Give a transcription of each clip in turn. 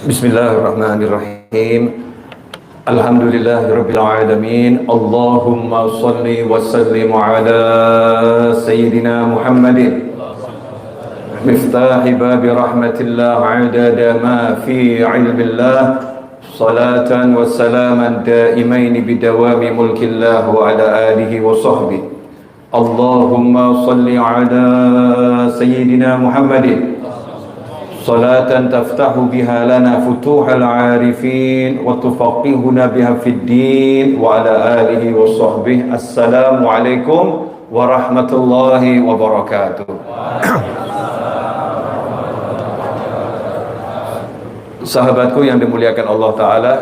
Bismillahirrahmanirrahim. Alhamdulillahirabbil alamin. Allahumma shalli wa sallim ala sayyidina Muhammadin miftahi babi rahmatillah adada ma fi ilmillah salatan wa salaman daimain bidawami mulkillah wa ala alihi wa sahbihi. Allahumma shalli ala sayyidina Muhammadin salatan taftahu biha lana futuhal arifin wa tufaqihuna biha fid din wa ala alihi wa sahbihi. Assalamu alaikum warahmatullahi wabarakatuh. Sahabatku yang dimuliakan Allah Ta'ala,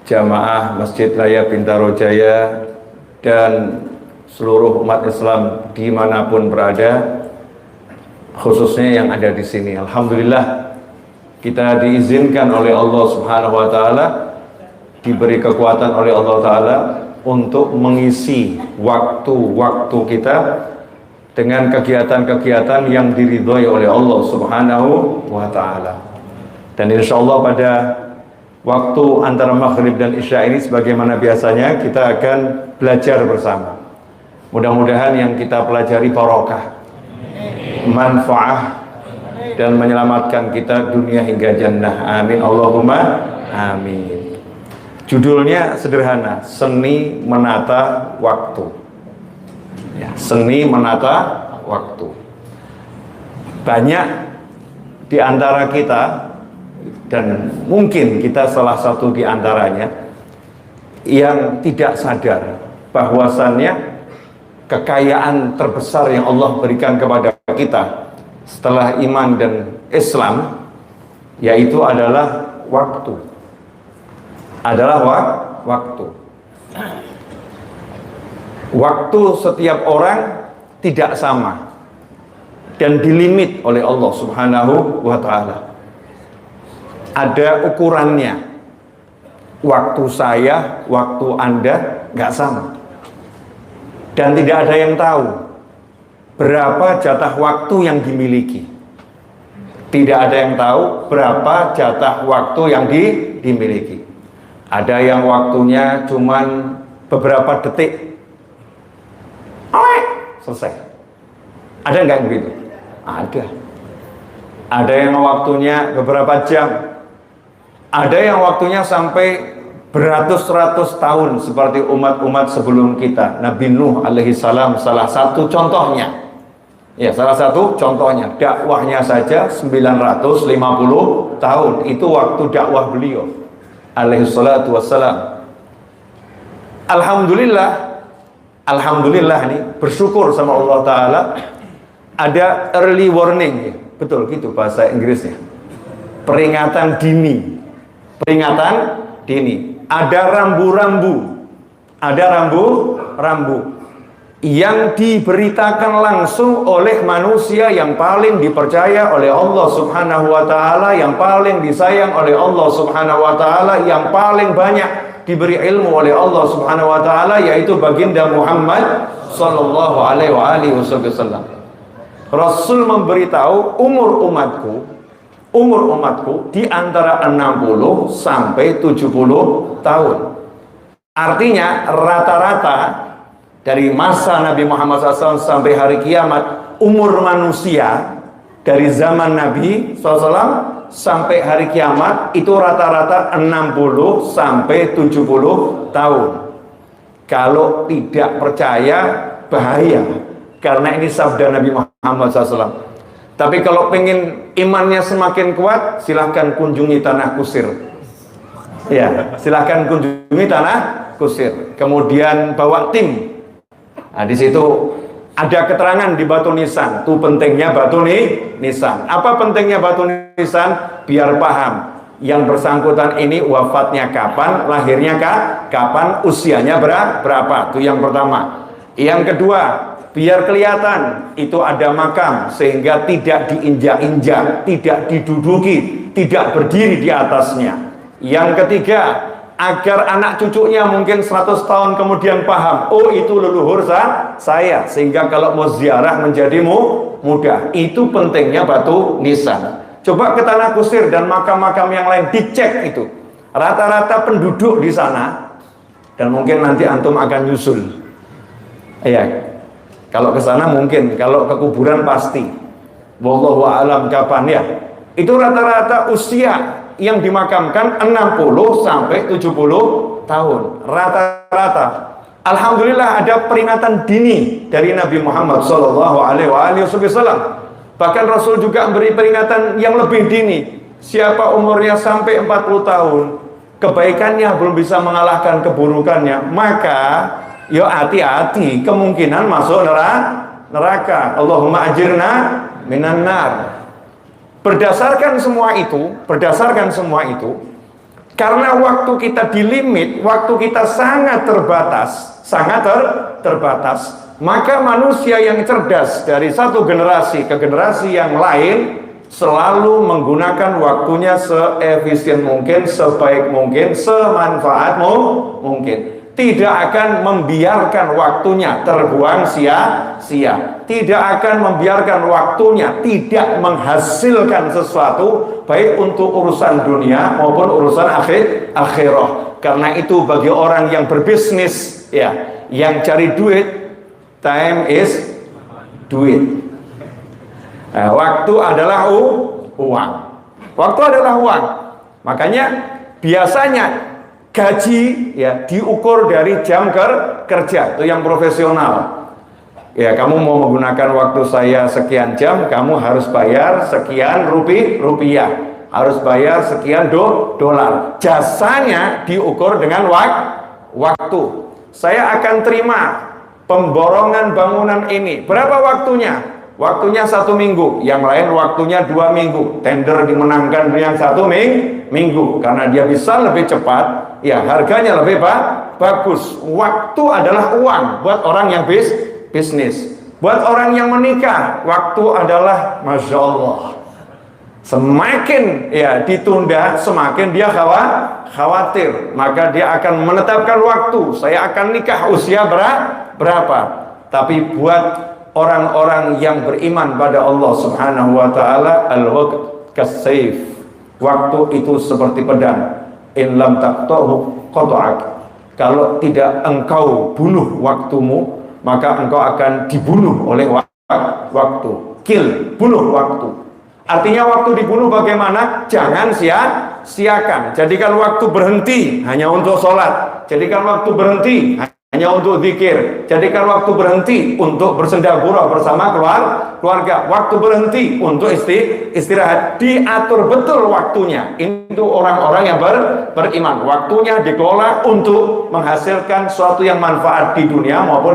jamaah Masjid Raya Bintaro Jaya dan seluruh umat Islam dimanapun berada, khususnya yang ada di sini. Alhamdulillah kita diizinkan oleh Allah Subhanahu wa taala, diberi kekuatan oleh Allah taala untuk mengisi waktu-waktu kita dengan kegiatan-kegiatan yang diridhoi oleh Allah Subhanahu wa taala. Dan insyaallah pada waktu antara maghrib dan isya ini sebagaimana biasanya kita akan belajar bersama. Mudah-mudahan yang kita pelajari barokah, manfaah, dan menyelamatkan kita dunia hingga jannah. Amin Allahumma amin. Judulnya sederhana, seni menata waktu. Ya, seni menata waktu. Banyak di antara kita, dan mungkin kita salah satu di antaranya, yang tidak sadar bahwasannya kekayaan terbesar yang Allah berikan kepada kita setelah iman dan Islam, yaitu adalah waktu. Waktu. Waktu setiap orang tidak sama dan dilimit oleh Allah Subhanahu wa taala. Ada ukurannya. Waktu saya, waktu Anda nggak sama. Dan tidak ada yang tahu berapa jatah waktu yang dimiliki. Tidak ada yang tahu berapa jatah waktu yang dimiliki. Ada yang waktunya cuman beberapa detik, selesai. Ada nggak begitu? Ada. Ada yang waktunya beberapa jam. Ada yang waktunya sampai beratus-ratus tahun seperti umat-umat sebelum kita. Nabi Nuh alaihi salam salah satu contohnya. Ya, salah satu contohnya, dakwahnya saja 950 tahun. Itu waktu dakwah beliau alaihi salatu wassalam. Alhamdulillah nih, bersyukur sama Allah Ta'ala, ada early warning. Betul gitu bahasa Inggrisnya, peringatan dini. Ada rambu-rambu yang diberitakan langsung oleh manusia yang paling dipercaya oleh Allah Subhanahu wa taala, yang paling disayang oleh Allah Subhanahu wa taala, yang paling banyak diberi ilmu oleh Allah Subhanahu wa taala, yaitu baginda Muhammad sallallahu alaihi wasallam. Rasul memberitahu umur umatku di antara 60 sampai 70 tahun. Artinya rata-rata dari masa Nabi Muhammad SAW sampai hari kiamat, umur manusia dari zaman Nabi SAW sampai hari kiamat itu rata-rata 60 sampai 70 tahun. Kalau tidak percaya, bahaya, karena ini sabda Nabi Muhammad SAW. Tapi kalau pengen imannya semakin kuat, silahkan kunjungi Tanah Kusir. Ya, silahkan kunjungi Tanah Kusir. Kemudian bawa tim. Nah, di situ ada keterangan di Batu Nisan. Itu pentingnya Batu Nisan. Apa pentingnya Batu Nisan? Biar paham. Yang bersangkutan ini wafatnya kapan, lahirnya kapan, usianya berapa. Itu yang pertama. Yang kedua, biar kelihatan itu ada makam, sehingga tidak diinjak-injak, tidak diduduki, tidak berdiri di atasnya. Yang ketiga, agar anak cucunya mungkin 100 tahun kemudian paham, oh itu leluhur saya, sehingga kalau mau ziarah menjadi mudah. Itu pentingnya Batu Nisan. Coba ke Tanah Kusir dan makam-makam yang lain, dicek itu. Rata-rata penduduk di sana, dan mungkin nanti antum akan nyusul. Iya, kalau ke sana mungkin, kalau ke kuburan pasti. Wallahu a'lam kapan ya. Itu rata-rata usia yang dimakamkan 60 sampai 70 tahun. Rata-rata. Alhamdulillah ada peringatan dini dari Nabi Muhammad SAW. Bahkan Rasul juga memberi peringatan yang lebih dini. Siapa umurnya sampai 40 tahun, kebaikannya belum bisa mengalahkan keburukannya, maka ya hati-hati, kemungkinan masuk neraka. Allahumma ajirna minan nar. Berdasarkan semua itu, karena waktu kita dilimit, waktu kita sangat terbatas, maka manusia yang cerdas dari satu generasi ke generasi yang lain selalu menggunakan waktunya seefisien mungkin, sebaik mungkin, semanfaat mungkin. Tidak akan membiarkan waktunya terbuang sia-sia. Tidak akan membiarkan waktunya tidak menghasilkan sesuatu, baik untuk urusan dunia maupun urusan akhirah. Karena itu bagi orang yang berbisnis, ya, yang cari duit, time is duit. Waktu adalah uang. Waktu adalah uang. Makanya biasanya gaji ya diukur dari jam kerja. Itu yang profesional. Ya, kamu mau menggunakan waktu saya sekian jam, kamu harus bayar sekian rupiah. Harus bayar sekian dolar. Jasanya diukur dengan waktu. Saya akan terima pemborongan bangunan ini. Berapa waktunya? Waktunya 1 minggu, yang lain waktunya 2 minggu. Tender dimenangkan yang 1 minggu, karena dia bisa lebih cepat, ya harganya lebih bagus. Waktu adalah uang buat orang yang bisnis. Buat orang yang menikah, waktu adalah Masya Allah. Semakin ya ditunda, semakin dia khawatir. Maka dia akan menetapkan waktu, saya akan nikah usia berapa. Tapi buat orang-orang yang beriman pada Allah Subhanahu wa taala, al-waqt kasayf. Waktu itu seperti pedang. In lam taqtahu qata'ak. Kalau tidak engkau bunuh waktumu, maka engkau akan dibunuh oleh waktu. Kill, bunuh waktu. Artinya waktu dibunuh bagaimana? Jangan sia-siakan. Jadikan waktu berhenti hanya untuk sholat. Jadikan waktu berhenti hanya untuk zikir. Jadikan waktu berhenti untuk bersendagurau bersama keluarga. Waktu berhenti untuk istirahat. Diatur betul waktunya. Itu orang-orang yang beriman. Waktunya dikelola untuk menghasilkan sesuatu yang manfaat di dunia maupun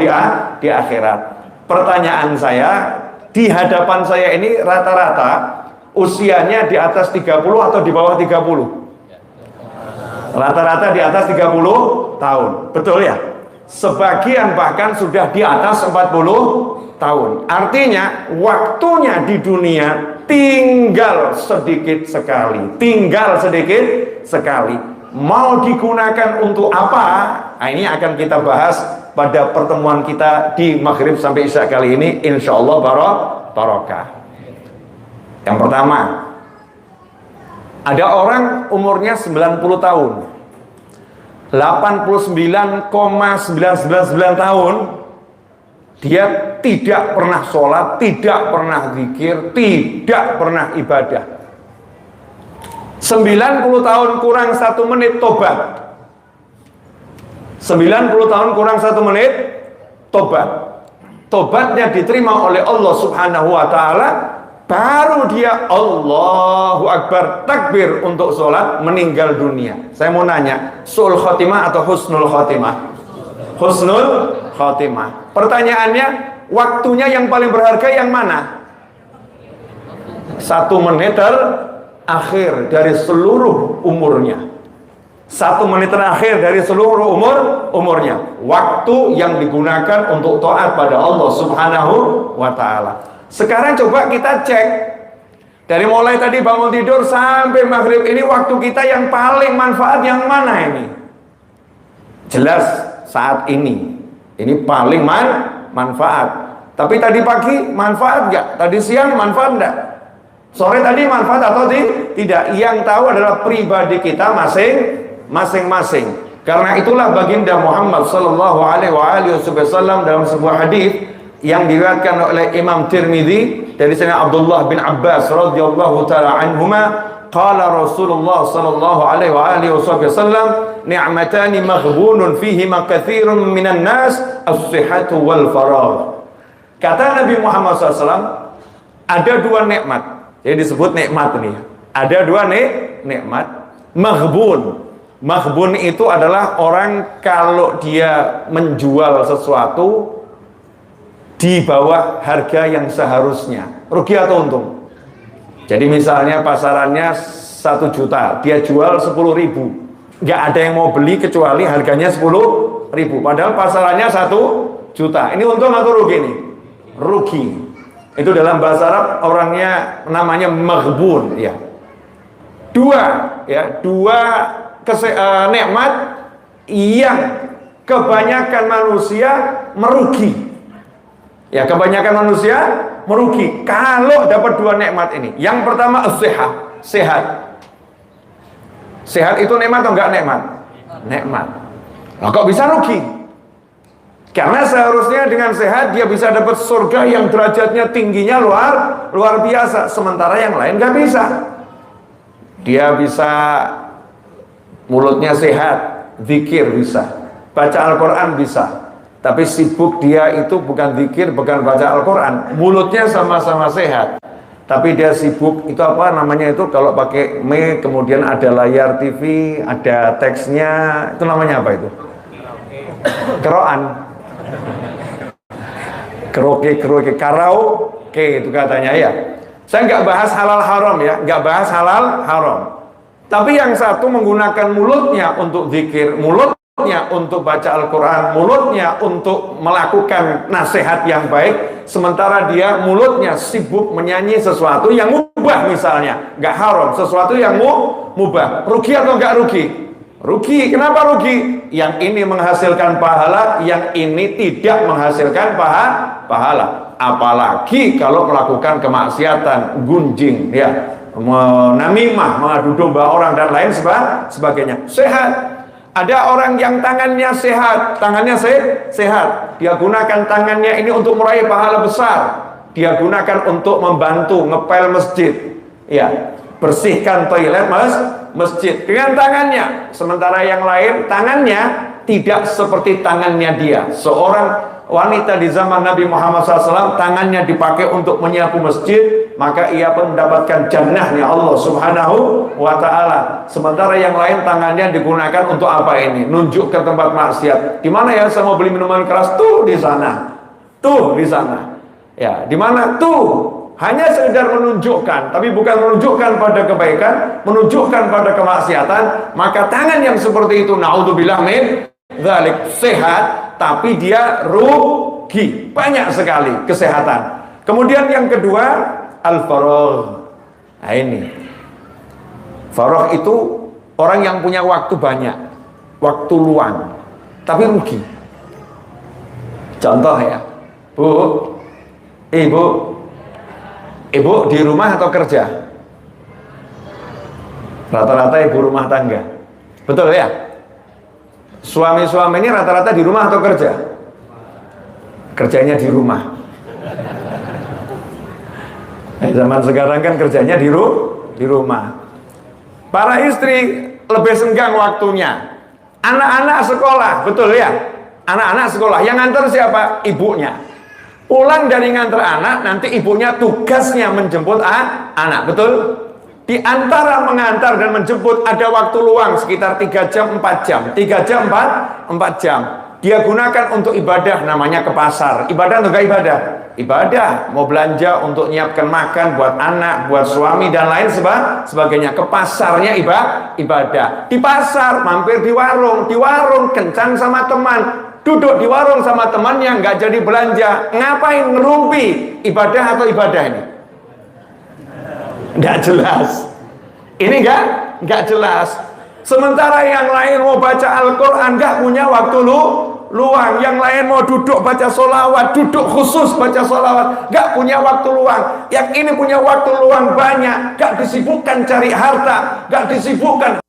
di akhirat. Pertanyaan saya, di hadapan saya ini rata-rata usianya di atas 30 atau di bawah 30? Rata-rata di atas 30 tahun. Betul ya? Sebagian bahkan sudah di atas 40 tahun. Artinya waktunya di dunia tinggal sedikit sekali. Mau digunakan untuk apa? Nah, ini akan kita bahas pada pertemuan kita di Maghrib sampai Isya kali ini, insya Allah barokah. Yang pertama, ada orang umurnya 90 tahun, 89,999 tahun, dia tidak pernah sholat, tidak pernah zikir, tidak pernah ibadah. 90 tahun kurang 1 menit tobat. 90 tahun kurang 1 menit tobat. Tobatnya diterima oleh Allah Subhanahu wa ta'ala, baru dia Allahu Akbar takbir untuk sholat, meninggal dunia. Saya mau nanya, su'ul khotimah atau husnul khotimah? Husnul khotimah. Pertanyaannya, waktunya yang paling berharga yang mana? 1 menit terakhir dari seluruh umurnya. 1 menit terakhir dari seluruh umurnya. Waktu yang digunakan untuk taat pada Allah Subhanahu wa ta'ala. Sekarang coba kita cek, dari mulai tadi bangun tidur sampai maghrib ini, waktu kita yang paling manfaat yang mana ini? Jelas saat ini paling manfaat. Tapi tadi pagi manfaat nggak? Tadi siang manfaat nggak? Sore tadi manfaat atau tidak? Yang tahu adalah pribadi kita masing-masing. Karena itulah baginda Muhammad sallallahu alaihi wasallam dalam sebuah hadis yang diriwayatkan oleh Imam Tirmidzi dari sahabat Abdullah bin Abbas radhiyallahu taala anhuma, qala Rasulullah sallallahu alaihi wasallam, ni'matani maghbunun fihima katsirun minan nas, as-sihhatu wal faragh. Kata Nabi Muhammad SAW, ada dua nikmat. Jadi disebut nikmat ini. Ada dua nikmat. Maghbun itu adalah orang kalau dia menjual sesuatu di bawah harga yang seharusnya, rugi atau untung. Jadi misalnya pasarannya 1 juta, dia jual 10.000, nggak ada yang mau beli kecuali harganya 10.000, padahal pasarannya 1 juta. Ini untung atau rugi nih? Rugi. Itu dalam bahasa Arab orangnya namanya maghbun, ya. Dua nikmat yang kebanyakan manusia merugi. Ya, kebanyakan manusia merugi kalau dapat dua nikmat ini. Yang pertama sehat. Sehat itu nikmat atau enggak nikmat? Nikmat. Nah, kok bisa rugi? Karena seharusnya dengan sehat dia bisa dapat surga yang derajatnya tingginya luar biasa, sementara yang lain nggak bisa. Dia bisa mulutnya sehat, zikir bisa, baca Al-Quran bisa, tapi sibuk dia itu bukan zikir, bukan baca Al-Quran, mulutnya sama-sama sehat, tapi dia sibuk itu apa namanya itu kalau pakai kemudian ada layar TV, ada teksnya, itu namanya apa itu? Keroan. Karaoke itu katanya ya. Saya nggak bahas halal haram ya, nggak bahas halal haram. Tapi yang satu menggunakan mulutnya untuk zikir, mulutnya untuk baca Al-Quran, mulutnya untuk melakukan nasihat yang baik, sementara dia mulutnya sibuk menyanyi sesuatu yang mubah misalnya, nggak haram, sesuatu yang mubah. Rugi atau nggak rugi? Rugi. Kenapa rugi? Yang ini menghasilkan pahala, yang ini tidak menghasilkan pahala. Apalagi kalau melakukan kemaksiatan, gunjing, ya, namimah, mengadu domba orang dan lain sebagainya. Sehat. Ada orang yang tangannya sehat, sehat. Dia gunakan tangannya ini untuk meraih pahala besar. Dia gunakan untuk membantu ngepel masjid, ya, bersihkan toilet masjid dengan tangannya. Sementara yang lain tangannya tidak seperti tangannya dia. Seorang wanita di zaman Nabi Muhammad SAW tangannya dipakai untuk menyapu masjid, maka ia pun mendapatkan jannahnya Allah Subhanahu wa Ta'ala. Sementara yang lain tangannya digunakan untuk apa ini? Nunjuk ke tempat maksiat. Di mana ya saya mau beli minuman keras? Tuh di sana. Tuh di sana. Ya, di mana? Tuh. Hanya sekedar menunjukkan, tapi bukan menunjukkan pada kebaikan, menunjukkan pada kemaksiatan. Maka tangan yang seperti itu, naudzubillah min dzalik, sehat, tapi dia rugi banyak sekali kesehatan. Kemudian yang kedua, al-faragh. Nah ini, faragh itu orang yang punya waktu banyak, waktu luang, tapi rugi. Contoh ya, Ibu di rumah atau kerja? Rata-rata ibu rumah tangga. Betul ya? Suami-suami ini rata-rata di rumah atau kerja? Kerjanya di rumah. Zaman sekarang kan kerjanya di rumah. Para istri lebih senggang waktunya. Anak-anak sekolah, betul ya? Anak-anak sekolah, yang nganter siapa? Ibunya. Pulang dari nganter anak, nanti ibunya tugasnya menjemput anak, betul? Di antara mengantar dan menjemput ada waktu luang sekitar 3 jam 4 jam. 3 jam 4 jam. Dia gunakan untuk ibadah, namanya ke pasar. Ibadah atau enggak ibadah? Ibadah. Mau belanja untuk nyiapkan makan buat anak, buat suami dan lain sebagainya. Ke pasarnya ibadah. Di pasar mampir di warung kencan sama teman. Duduk di warung sama temannya, nggak jadi belanja. Ngapain? Ngerumpi. Ibadah atau ibadah ini? Nggak jelas. Ini nggak jelas. Sementara yang lain mau baca Al-Quran, nggak punya waktu luang, yang lain mau duduk baca solawat, duduk khusus baca solawat, gak punya waktu luang. Yang ini punya waktu luang banyak, gak disibukkan cari harta, gak disibukkan